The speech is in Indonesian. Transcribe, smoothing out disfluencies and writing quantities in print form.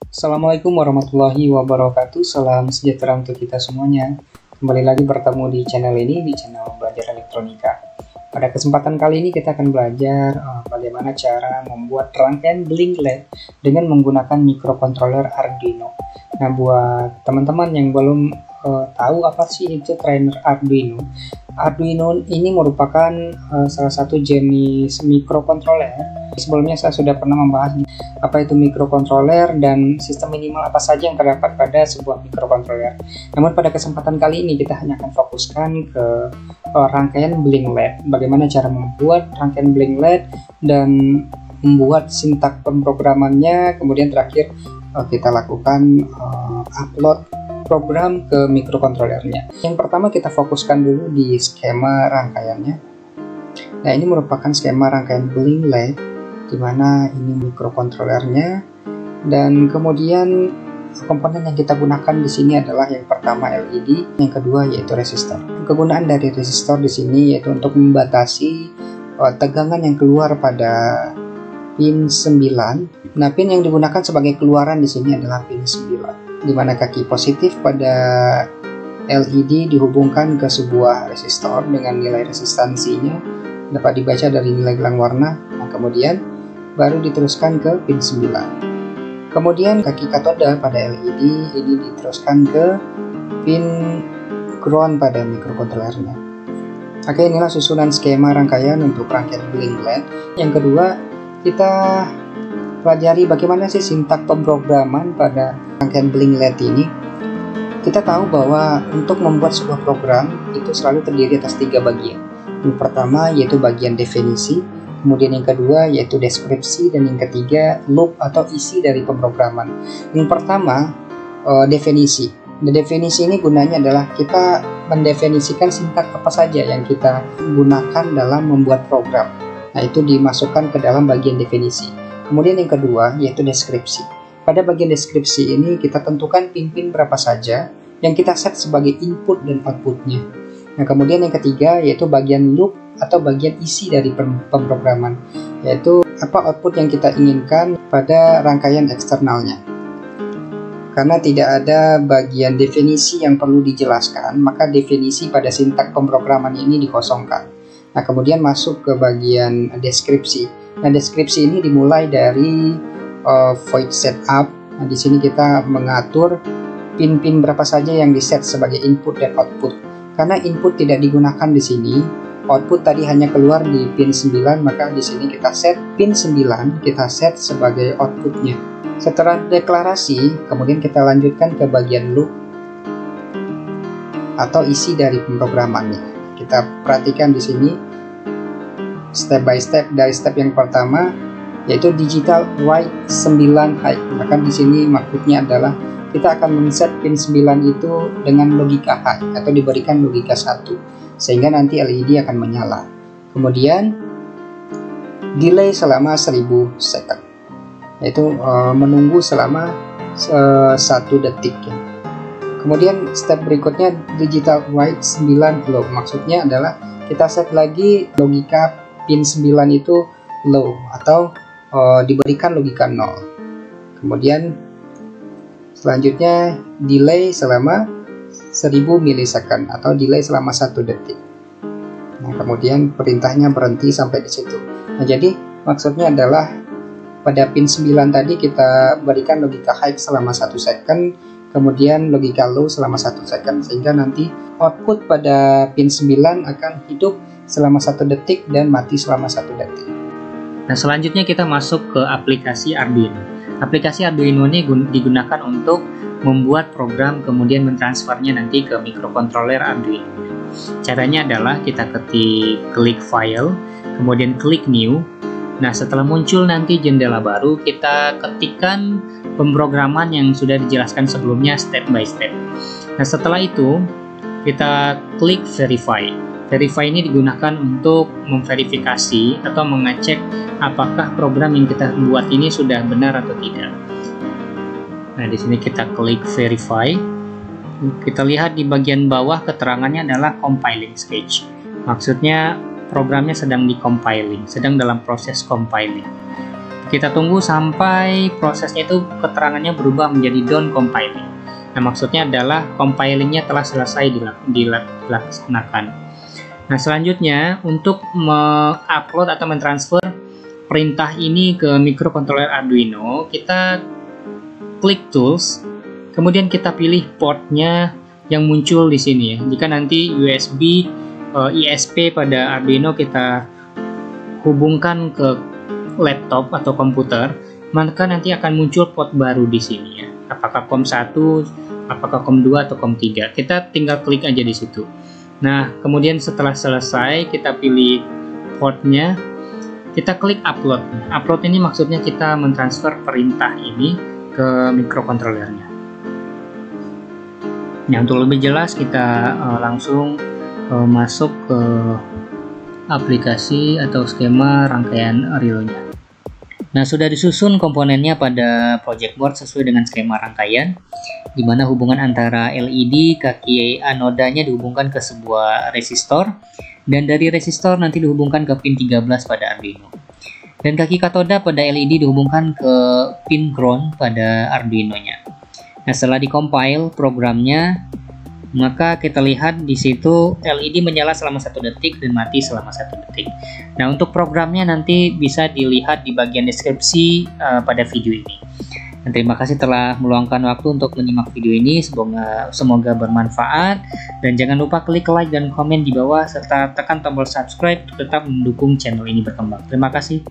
Assalamualaikum warahmatullahi wabarakatuh. Salam sejahtera untuk kita semuanya. Kembali lagi bertemu di channel ini, di channel Belajar Elektronika. Pada kesempatan kali ini kita akan belajar bagaimana cara membuat rangkaian Blink LED dengan menggunakan microcontroller Arduino. Nah, buat teman-teman yang belum tahu apa sih itu trainer Arduino, Arduino ini merupakan salah satu jenis microcontroller. Sebelumnya saya sudah pernah membahas apa itu microcontroller dan sistem minimal apa saja yang terdapat pada sebuah microcontroller. Namun pada kesempatan kali ini kita hanya akan fokuskan ke rangkaian Blink LED. Bagaimana cara membuat rangkaian Blink LED dan membuat sintak pemrogramannya. Kemudian terakhir kita lakukan upload program ke microcontrollernya. Yang pertama kita fokuskan dulu di skema rangkaiannya. Nah, ini merupakan skema rangkaian Blink LED, di mana ini microcontrollernya, dan kemudian komponen yang kita gunakan di sini adalah yang pertama LED, yang kedua yaitu resistor. Kegunaan dari resistor di sini yaitu untuk membatasi tegangan yang keluar pada pin 9. Nah, pin yang digunakan sebagai keluaran di sini adalah pin 9, di mana kaki positif pada LED dihubungkan ke sebuah resistor dengan nilai resistansinya dapat dibaca dari nilai gelang warna. Nah, kemudian baru diteruskan ke pin 9. Kemudian kaki katoda pada LED ini diteruskan ke pin ground pada microcontrollernya. Oke, inilah susunan skema rangkaian untuk rangkaian Blink LED. Yang kedua, kita pelajari bagaimana sih sintak pemrograman pada rangkaian Blink LED ini. Kita tahu bahwa untuk membuat sebuah program itu selalu terdiri atas 3 bagian. Yang pertama yaitu bagian definisi, kemudian yang kedua yaitu deskripsi, dan yang ketiga loop atau isi dari pemrograman. Yang pertama definisi. Nah, definisi ini gunanya adalah kita mendefinisikan sintak apa saja yang kita gunakan dalam membuat program. Nah, itu dimasukkan ke dalam bagian definisi. Kemudian yang kedua yaitu deskripsi. Pada bagian deskripsi ini kita tentukan pin-pin berapa saja yang kita set sebagai input dan outputnya. Nah, kemudian yang ketiga yaitu bagian loop atau bagian isi dari pemrograman, yaitu apa output yang kita inginkan pada rangkaian eksternalnya. Karena tidak ada bagian definisi yang perlu dijelaskan, maka definisi pada sintak pemrograman ini dikosongkan. Nah, kemudian masuk ke bagian deskripsi. Nah, deskripsi ini dimulai dari void setup. Nah, di sini kita mengatur pin-pin berapa saja yang diset sebagai input dan output. Karena input tidak digunakan di sini, output tadi hanya keluar di pin 9, maka di sini kita set pin 9, kita set sebagai outputnya. Setelah deklarasi, kemudian kita lanjutkan ke bagian loop atau isi dari pemrogramannya. Kita perhatikan di sini step by step. Dari step yang pertama yaitu digital write 9 high. Maka di sini maksudnya adalah kita akan men-set pin 9 itu dengan logika high atau diberikan logika 1, sehingga nanti LED akan menyala. Kemudian delay selama 1000 second, yaitu menunggu selama 1 detik ya. Kemudian step berikutnya digital write 9 low. Maksudnya adalah kita set lagi logika pin 9 itu low atau diberikan logika 0. Kemudian selanjutnya delay selama 1000 milisecond atau delay selama 1 detik. Nah, kemudian perintahnya berhenti sampai di situ. Nah, jadi maksudnya adalah pada pin 9 tadi kita berikan logika high selama 1 second, kemudian logika low selama 1 second, sehingga nanti output pada pin 9 akan hidup selama 1 detik dan mati selama 1 detik. Nah, selanjutnya kita masuk ke aplikasi Arduino. Aplikasi Arduino ini digunakan untuk membuat program kemudian mentransfernya nanti ke microcontroller Arduino. Caranya adalah kita klik file, kemudian klik new. Nah, setelah muncul nanti jendela baru, kita ketikkan pemrograman yang sudah dijelaskan sebelumnya step by step. Nah, setelah itu kita klik verify. Verify ini digunakan untuk memverifikasi atau mengecek apakah program yang kita buat ini sudah benar atau tidak. Nah, di sini kita klik verify. Kita lihat di bagian bawah keterangannya adalah compiling stage. Maksudnya programnya sedang di-compiling, sedang dalam proses compiling. Kita tunggu sampai prosesnya itu keterangannya berubah menjadi done compiling. Nah, maksudnya adalah compilingnya telah selesai dilaksanakan. Nah, selanjutnya untuk mengupload atau mentransfer perintah ini ke microcontroller Arduino, kita klik tools, kemudian kita pilih portnya yang muncul di sini ya. Jika nanti USB ISP pada Arduino kita hubungkan ke laptop atau komputer, maka nanti akan muncul port baru di sini ya. Apakah COM1, apakah COM2 atau COM3. Kita tinggal klik aja di situ. Nah, kemudian setelah selesai kita pilih portnya, kita klik upload. Upload ini maksudnya kita mentransfer perintah ini ke microcontrollernya. Nah, untuk lebih jelas kita langsung masuk ke aplikasi atau skema rangkaian relonya. Nah, sudah disusun komponennya pada project board sesuai dengan skema rangkaian, di mana hubungan antara LED, kaki anodanya dihubungkan ke sebuah resistor, dan dari resistor nanti dihubungkan ke pin 13 pada Arduino. Dan kaki katoda pada LED dihubungkan ke pin ground pada Arduino-nya. Nah, setelah dikompil programnya, maka kita lihat di situ LED menyala selama 1 detik dan mati selama 1 detik. Nah, untuk programnya nanti bisa dilihat di bagian deskripsi pada video ini. Dan terima kasih telah meluangkan waktu untuk menyimak video ini. Semoga bermanfaat, dan jangan lupa klik like dan komen di bawah serta tekan tombol subscribe untuk tetap mendukung channel ini berkembang. Terima kasih.